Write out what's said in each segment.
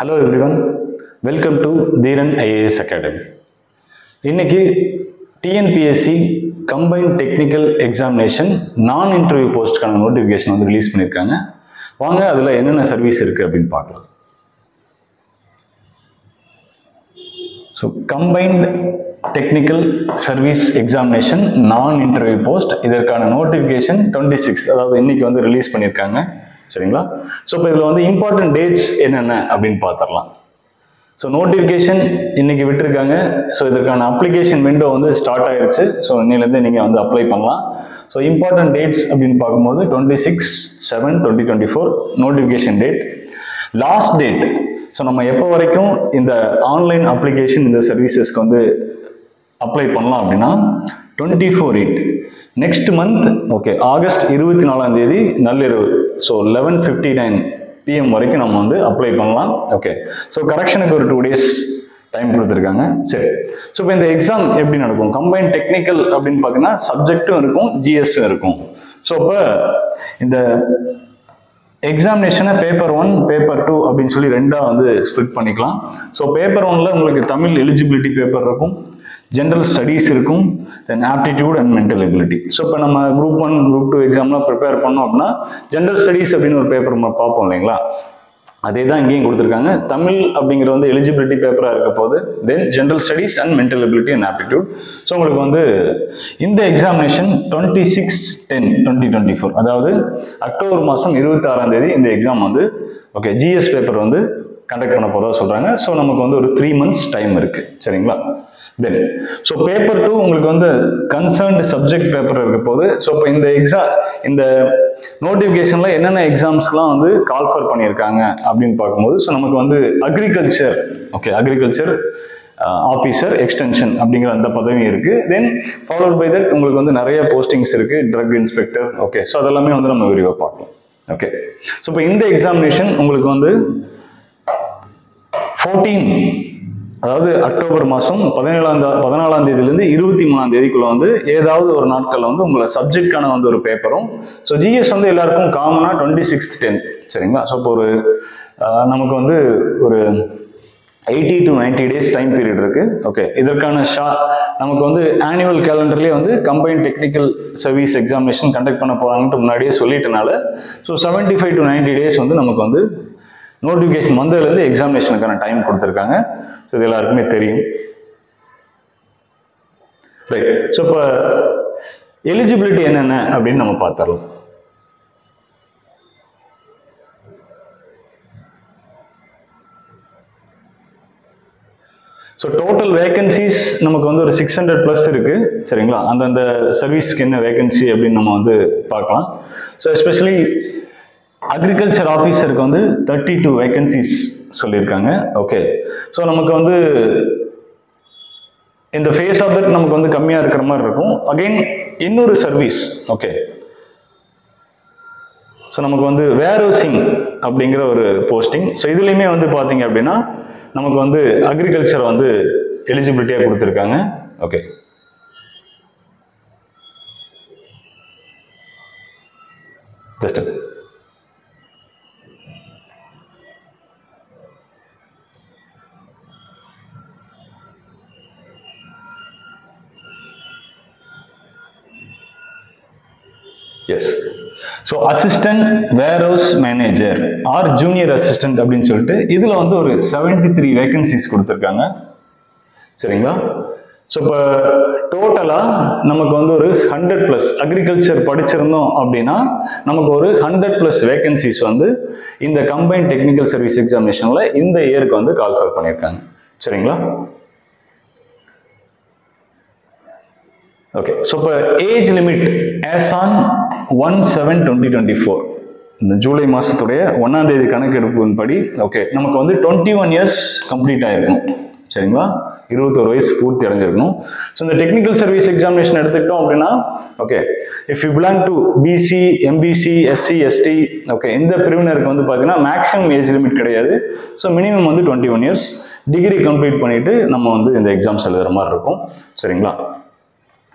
Hello everyone, welcome to Dheeran IAS Academy. இன்னைக்கு TNPSC Combined Technical Examination Non-Interview Postக்கான notification வந்து release பண்ணியிருக்காங்க. வாங்க அதில் என்னென்ன சர்வீஸ் இருக்குது அப்படின்னு பார்க்கலாம். So Combined Technical Service Examination Non-Interview Post இதற்கான நோட்டிஃபிகேஷன் 26 அதாவது இன்னைக்கு வந்து ரிலீஸ் பண்ணியிருக்காங்க. சரிங்களா? ஸோ இப்போ இதில் வந்து இம்பார்ட்டன்ட் டேட்ஸ் என்னென்ன அப்படின்னு பார்த்துடலாம். ஸோ நோட்டிஃபிகேஷன் இன்னைக்கு விட்டுருக்காங்க. ஸோ இதற்கான அப்ளிகேஷன் விண்டோ வந்து ஸ்டார்ட் ஆயிருச்சு. ஸோ இன்னிலேருந்து நீங்கள் வந்து அப்ளை பண்ணலாம். ஸோ இம்பார்ட்டன்ட் டேட்ஸ் அப்படின்னு பார்க்கும்போது 26/7/2024 notification date. Last date so நம்ம எப்போ வரைக்கும் இந்த ஆன்லைன் அப்ளிகேஷன் இந்த சர்வீசஸ்க்கு வந்து அப்ளை பண்ணலாம் அப்படின்னா 24/8 நெக்ஸ்ட் மந்த் ஓகே ஆகஸ்ட் 24ஆம் தேதி நள்ளிரவு ஸோ 11:59 PM வரைக்கும் நம்ம வந்து அப்ளை பண்ணலாம். ஓகே ஸோ கரெக்ஷனுக்கு ஒரு 2 days டைம் கொடுத்துருக்காங்க. சரி, ஸோ இப்போ இந்த எக்ஸாம் எப்படி நடக்கும்? கம்பைன் டெக்னிக்கல் அப்படின்னு பார்த்தீங்கன்னா சப்ஜெக்டும் இருக்கும், ஜிஎஸ்ஸும் இருக்கும். ஸோ இப்போ இந்த எக்ஸாமினேஷனை பேப்பர் 1 பேப்பர் 2 அப்படின்னு சொல்லி ரெண்டாக வந்து ஸ்ப்ளிட் பண்ணிக்கலாம். ஸோ பேப்பர் 1ல் உங்களுக்கு தமிழ் எலிஜிபிலிட்டி பேப்பர் இருக்கும், ஜென்ரல் ஸ்டடீஸ் இருக்கும், then aptitude and mental ability. So இப்போ நம்ம குரூப் 1 குரூப் 2 எக்ஸாம்லாம் ப்ரிப்பேர் பண்ணோம் அப்படின்னா ஜென்ரல் ஸ்டடீஸ் அப்படின்னு ஒரு பேப்பர் நம்ம பார்ப்போம் இல்லைங்களா, அதே தான் இங்கேயும் கொடுத்துருக்காங்க. தமிழ் அப்படிங்கிற வந்து எலிஜிபிலிட்டி பேப்பராக இருக்க போது, தென் general studies and mental ability and aptitude. So உங்களுக்கு வந்து இந்த எக்ஸாமினேஷன் 26/10/2024 அதாவது அக்டோபர் மாதம் 26ஆம் தேதி இந்த எக்ஸாம் வந்து ஓகே ஜிஎஸ் பேப்பர் வந்து கண்டக்ட் பண்ண போகிறதா சொல்கிறாங்க. ஸோ நமக்கு வந்து ஒரு 3 months டைம் இருக்குது. சரிங்களா? தென் ஸோ பேப்பர் 2 உங்களுக்கு வந்து கன்சர்ன்டு சப்ஜெக்ட் பேப்பர் இருக்க போது. ஸோ இப்போ இந்த நோட்டிஃபிகேஷனில் என்னென்ன எக்ஸாம்ஸ்லாம் வந்து கால்ஃபர் பண்ணியிருக்காங்க அப்படின்னு பார்க்கும்போது ஸோ நமக்கு வந்து அக்ரிகல்ச்சர் அக்ரிகல்ச்சர் ஆஃபீஸர் எக்ஸ்டென்ஷன் அப்படிங்கிற அந்த பதவி இருக்குது. தென் ஃபாலோட் பை தட் உங்களுக்கு வந்து நிறைய போஸ்டிங்ஸ் இருக்குது, ட்ரக் இன்ஸ்பெக்டர். ஓகே ஸோ அதெல்லாமே வந்து நம்ம விரிவாக பார்க்கலாம். ஓகே ஸோ இப்போ இந்த எக்ஸாமினேஷன் உங்களுக்கு வந்து 14 அதாவது அக்டோபர் மாதம் 14ஆம் தேதியிலேருந்து 23ஆம் தேதிக்குள்ள வந்து ஏதாவது ஒரு நாட்களில் வந்து உங்களை சப்ஜெக்டான வந்து ஒரு பேப்பரும். ஸோ ஜிஎஸ் வந்து எல்லாருக்கும் காமனாக 26/10 சரிங்களா? ஸோ இப்போ ஒரு நமக்கு வந்து ஒரு 80 to 90 days டைம் பீரியட் இருக்கு. ஓகே இதற்கான நமக்கு வந்து ஆனுவல் கேலண்டர்லேயே வந்து combined technical service examination conduct பண்ண போகிறாங்கன்ட்டு முன்னாடியே சொல்லிட்டனால ஸோ 75 to 90 days வந்து நமக்கு வந்து நோட்டிஃபிகேஷன் வந்ததுலேருந்து எக்ஸாமினேஷனுக்கான டைம் கொடுத்துருக்காங்க. ஸோ இது எல்லாருக்குமே தெரியும். ரைட், ஸோ இப்போ எலிஜிபிலிட்டி என்னென்ன அப்படின்னு நம்ம பார்த்துடலாம். ஸோ டோட்டல் வேகன்சிஸ் நமக்கு வந்து ஒரு 600+ இருக்கு. சரிங்களா? அந்தந்த சர்வீஸ்க்கு என்ன வேகன்சி அப்படின்னு நம்ம வந்து பார்க்கலாம். ஸோ எஸ்பெஷலி அக்ரிகல்ச்சர் ஆஃபீஸருக்கு வந்து 32 வேகன்சிஸ் சொல்லியிருக்காங்க. ஓகே ஸோ நமக்கு வந்து இந்த ஃபேஸ் ஆஃப் தட் நமக்கு வந்து கம்மியாக இருக்கிற மாதிரி இருக்கும். அகைன் இன்னொரு சர்வீஸ் ஓகே ஸோ நமக்கு வந்து வேர்ஹவுசிங் அப்படிங்கிற ஒரு போஸ்டிங். ஸோ இதுலேயுமே வந்து பார்த்தீங்க அப்படின்னா நமக்கு வந்து அக்ரிகல்ச்சர் வந்து எலிஜிபிலிட்டியாக கொடுத்துருக்காங்க. Okay just as so assistant warehouse manager or junior assistant அப்படின்னு சொல்லிட்டு இதில் வந்து ஒரு 73 வேகன்சிஸ் கொடுத்துருக்காங்க. சரிங்களா? ஸோ இப்போ டோட்டலாக நமக்கு வந்து ஒரு 100+ அக்ரிகல்ச்சர் படிச்சிருந்தோம் அப்படின்னா நமக்கு ஒரு 100+ வேகன்சிஸ் வந்து இந்த கம்பைன்ட் டெக்னிக்கல் சர்வீஸ் எக்ஸாமினேஷனில் இந்த இயருக்கு வந்து கால்ஃபர் பண்ணியிருக்காங்க. சரிங்களா? ஓகே ஸோ இப்போ ஏஜ் லிமிட் ஆஸ் ஆன் 1/7/2024 இந்த ஜூலை மாதத்துடைய 1ஆம் தேதி கணக்கெடுப்பின் படி ஓகே நமக்கு வந்து 21 years கம்ப்ளீட் ஆகிருக்கணும். சரிங்களா? 21 வயசு பூர்த்தி அடைஞ்சிருக்கணும். ஸோ இந்த டெக்னிக்கல் சர்வீஸ் எக்ஸாமினேஷன் எடுத்துக்கிட்டோம் அப்படின்னா okay if you belong to BC MBC SC ST okay இந்த பிரிவினருக்கு வந்து பார்த்தீங்கன்னா மேக்ஸிமம் ஏஜ் லிமிட் கிடையாது. ஸோ மினிமம் வந்து 21 years டிகிரி கம்ப்ளீட் பண்ணிட்டு நம்ம வந்து இந்த எக்ஸாம்ஸ் எழுதுகிற மாதிரி இருக்கும். சரிங்களா?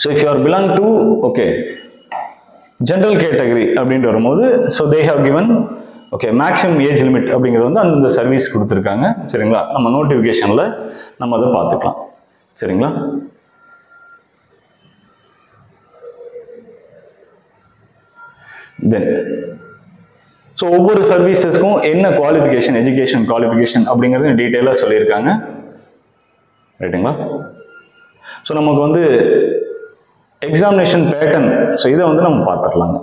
So if you are belong to okay general category அப்படின்ட்டு வரும்போது so they have given okay, maximum age limit அப்படிங்கிறது வந்து அந்த சர்வீஸ் கொடுத்துருக்காங்க. சரிங்களா, நம்ம நோட்டிஃபிகேஷனில் நம்ம அதை பார்த்துக்கலாம். சரிங்களா, தென் ஸோ ஒவ்வொரு சர்வீசஸ்க்கும் என்ன குவாலிஃபிகேஷன், எஜுகேஷன் குவாலிஃபிகேஷன் அப்படிங்கிறது டீட்டெயிலாக சொல்லியிருக்காங்க. ரைட்டுங்களா, ஸோ நமக்கு வந்து எக்ஸாமினேஷன் பேட்டர்ன், ஸோ இதை வந்து நம்ம பார்த்துடலாங்க.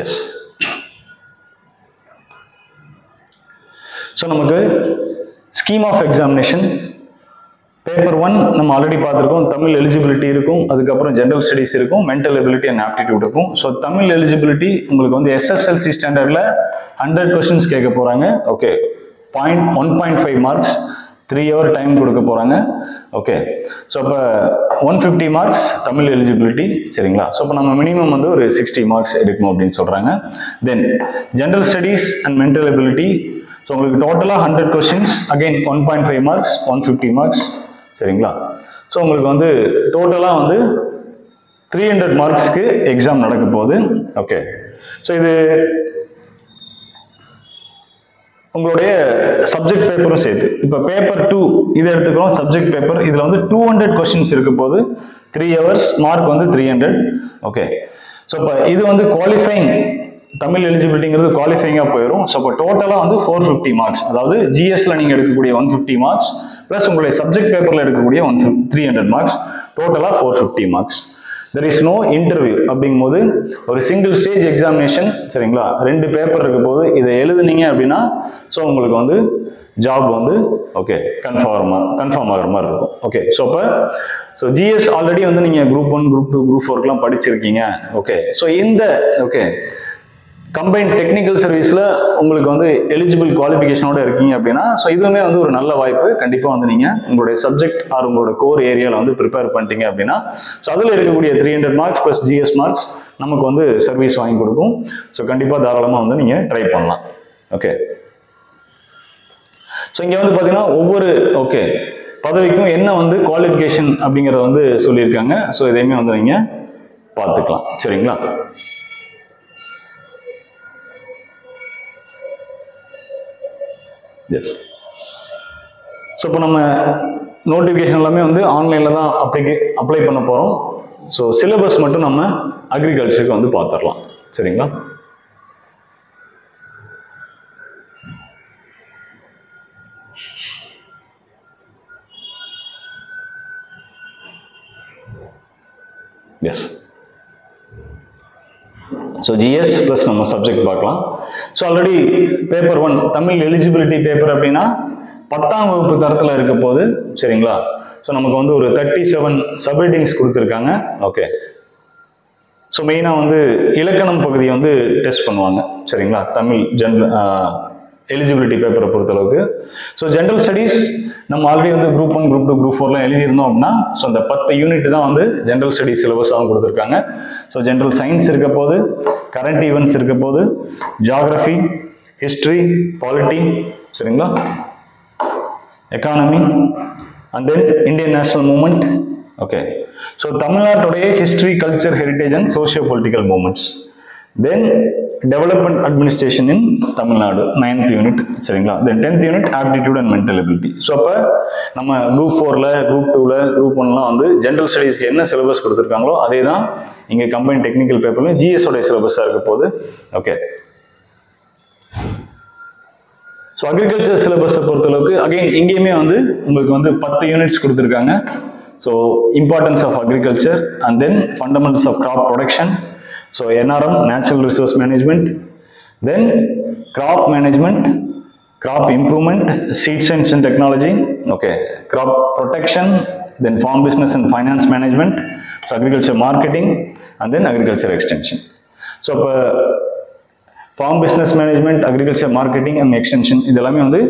எஸ், ஸோ நமக்கு ஸ்கீம் ஆஃப் எக்ஸாமினேஷன் பேப்பர் 1 நம்ம ஆல்ரெடி பார்த்துருக்கோம். தமிழ் எலிஜிபிலிட்டி இருக்கும், அதுக்கப்புறம் ஜென்ரல் ஸ்டடீஸ் இருக்கும், மென்டல் எபிலிட்டி அண்ட் ஆப்டிடியூட் இருக்கும். ஸோ தமிழ் எலிஜிபிலிட்டி உங்களுக்கு வந்து SSLC ஸ்டாண்டர்டில் 100 கொஸ்டின்ஸ் கேட்க போகிறாங்க. ஓகே, 1.5 மார்க்ஸ், 3 ஹவர் டைம் கொடுக்க போகிறாங்க. ஓகே, ஸோ அப்போ 150 மார்க்ஸ் தமிழ் எலிஜிபிலிட்டி. சரிங்களா, ஸோ இப்போ நம்ம மினிமம் வந்து ஒரு 60 மார்க்ஸ் எடுக்கணும் அப்படின்னு சொல்கிறாங்க. தென் general studies and mental ability, so உங்களுக்கு டோட்டலாக 100 கொஸ்டின்ஸ், அகைன் 1.5 மார்க்ஸ், 150 மார்க்ஸ். சரிங்களா, ஸோ உங்களுக்கு வந்து டோட்டலாக வந்து 300 மார்க்ஸ்க்கு எக்ஸாம் நடக்க போகுது. ஓகே, ஸோ இது உங்களுடைய சப்ஜெக்ட் பேப்பரும் சேர்த்து. இப்போ பேப்பர் 2 இதை எடுத்துக்கிறோம், சப்ஜெக்ட் பேப்பர். இதில் வந்து 200 கொஸ்டின்ஸ் இருக்க போது, 3 ஹவர்ஸ், மார்க் வந்து 300. ஓகே, ஸோ இப்போ இது வந்து குவாலிஃபைங் தமிழ் எலிஜிபிலிட்டிங்கிறது குவாலிஃபைங்காக போயிடும். ஸோ இப்போ டோட்டலாக வந்து 450 மார்க்ஸ், அதாவது ஜிஎஸ்ல நீங்கள் எடுக்கக்கூடிய 150 மார்க்ஸ் ப்ளஸ் உங்களுடைய சப்ஜெக்ட் பேப்பரில் எடுக்கக்கூடிய 300 மார்க்ஸ், டோட்டலாக 450 marks. There is no interview அப்படிங்கும்போது ஒரு சிங்கிள் ஸ்டேஜ் எக்ஸாமினேஷன். சரிங்களா, 2 பேப்பர் இருக்க போது இதை எழுதுனீங்க அப்படின்னா ஸோ உங்களுக்கு வந்து ஜாப் வந்து ஓகே கன்ஃபார்ம் ஆகிற மாதிரி இருக்கும். ஓகே, ஸோ இப்போ ஜிஎஸ் ஆல்ரெடி வந்து நீங்கள் குரூப் 1, குரூப் 2, குரூப் 4க்குலாம் படிச்சிருக்கீங்க. ஓகே, ஸோ இந்த ஓகே கம்பைன்ட் டெக்னிக்கல் சர்வீஸில் உங்களுக்கு வந்து எலிஜிபிள் குவாலிஃபிகேஷனோட இருக்கீங்க அப்படின்னா ஸோ இதுவுமே வந்து ஒரு நல்ல வாய்ப்பு. கண்டிப்பாக வந்து நீங்கள் உங்களுடைய சப்ஜெக்ட் ஆர் உங்களோட கோர் ஏரியாவில் வந்து ப்ரிப்பேர் பண்ணிட்டீங்க அப்படின்னா ஸோ அதில் இருக்கக்கூடிய 300 மார்க்ஸ் ப்ளஸ் ஜிஎஸ் மார்க்ஸ் நமக்கு வந்து சர்வீஸ் வாங்கி கொடுக்கும். ஸோ கண்டிப்பாக தாராளமாக வந்து நீங்கள் ட்ரை பண்ணலாம். ஓகே, ஸோ இங்கே வந்து பார்த்தீங்கன்னா ஒவ்வொரு ஓகே பதவிக்கும் என்ன வந்து குவாலிஃபிகேஷன் அப்படிங்கிறத வந்து சொல்லியிருக்காங்க. ஸோ இதையுமே வந்து நீங்கள் பார்த்துக்கலாம். சரிங்களா, எஸ். ஸோ இப்போ நம்ம நோட்டிஃபிகேஷன் எல்லாமே வந்து ஆன்லைனில் தான் அப்ளை பண்ண போகிறோம். ஸோ சிலபஸ் மட்டும் நம்ம அக்ரிகல்ச்சருக்கு வந்து பார்த்துடலாம். சரிங்களா, எஸ். ஸோ ஜிஎஸ் ப்ளஸ் நம்ம சப்ஜெக்ட் பார்க்கலாம். So already paper 1 Tamil eligibility paper அப்படின்னா 10ஆம் வகுப்பு தரத்தில் இருக்க போது. சரிங்களா, ஸோ நமக்கு வந்து ஒரு 37 சப்ஹெட்டிங்ஸ் கொடுத்துருக்காங்க. ஓகே, ஸோ மெயினாக வந்து இலக்கணம் பகுதியை வந்து டெஸ்ட் பண்ணுவாங்க. சரிங்களா, தமிழ் எலிஜிபிலிட்டி பேப்பரை பொறுத்தளவுக்கு. ஸோ ஜென்ரல் ஸ்டடீஸ் நம்ம ஆல்ரெடி வந்து குரூப் 1, குரூப் 2, குரூப் 4லாம் எழுதியிருந்தோம் அப்படின்னா ஸோ அந்த 10 யூனிட் தான் வந்து ஜென்ரல் ஸ்டடீஸ் சிலபஸாகவும் கொடுத்துருக்காங்க. ஸோ ஜென்ரல் சயின்ஸ் இருக்க போது, கரண்ட் ஈவெண்ட்ஸ் இருக்க போது, ஜியாகிரஃபி, ஹிஸ்ட்ரி, பாலிட்டி, சரிங்களா, economy and then Indian national movement. Okay, so தமிழ்நாட்டுடைய history, culture, heritage and socio political movements. Then development administration in Tamil Nadu 9th unit. சரிங்களா, then 10th unit aptitude and mental ability. So அப்போ நம்ம group 4ல, group 2ல, group 1லாம் வந்து general ஸ்டடீஸ்க்கு என்ன syllabus கொடுத்துருக்காங்களோ அதே தான் இங்கே கம்பைன் டெக்னிக்கல் பேப்பர்லையும் ஜிஎஸோடைய சிலபஸாக இருக்க போது. ஓகே, ஸோ அக்ரிகல்ச்சர் சிலபஸை பொறுத்தளவுக்கு அகைன் இங்கேயுமே வந்து உங்களுக்கு வந்து 10 யூனிட்ஸ் கொடுத்துருக்காங்க. So importance of agriculture and then fundamentals of crop production. So NRM, Natural Resource Management, then Crop Management, Crop Improvement, Seed Science and Technology, okay, Crop Protection, then Farm Business and Finance Management, so Agriculture Marketing, and then Agriculture Extension. So Farm Business Management, Agriculture Marketing and Extension, இதெல்லாமே வந்து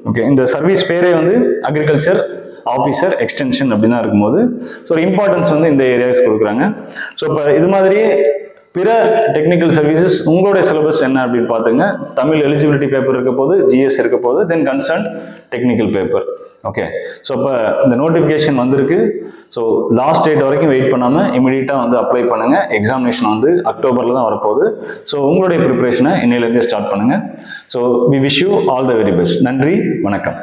okay இந்த service பேரே வந்து agriculture officer extension அப்படின்னா இருக்கும்போது so ஒரு importance வந்து இந்த ஏரியாஸ் கொடுக்குறாங்க. ஸோ இப்போ இது மாதிரி பிற டெக்னிக்கல் சர்வீசஸ் உங்களுடைய சிலபஸ் என்ன அப்படின்னு பார்த்துங்க. தமிழ் எலிஜிபிலிட்டி பேப்பர் இருக்க போது, ஜிஎஸ் இருக்க போது, then concern technical paper. Okay, so இப்போ இந்த நோட்டிஃபிகேஷன் வந்திருக்கு. ஸோ லாஸ்ட் டேட் வரைக்கும் வெயிட் பண்ணாமல் இமீடியட்டாக வந்து அப்ளை பண்ணுங்கள். எக்ஸாமினேஷன் வந்து அக்டோபரில் தான் வரப்போகுது. ஸோ உங்களுடைய ப்ரிப்பரேஷனை இன்னையிலேருந்தே ஸ்டார்ட் பண்ணுங்கள். So we wish you all the very best. நன்றி, வணக்கம்.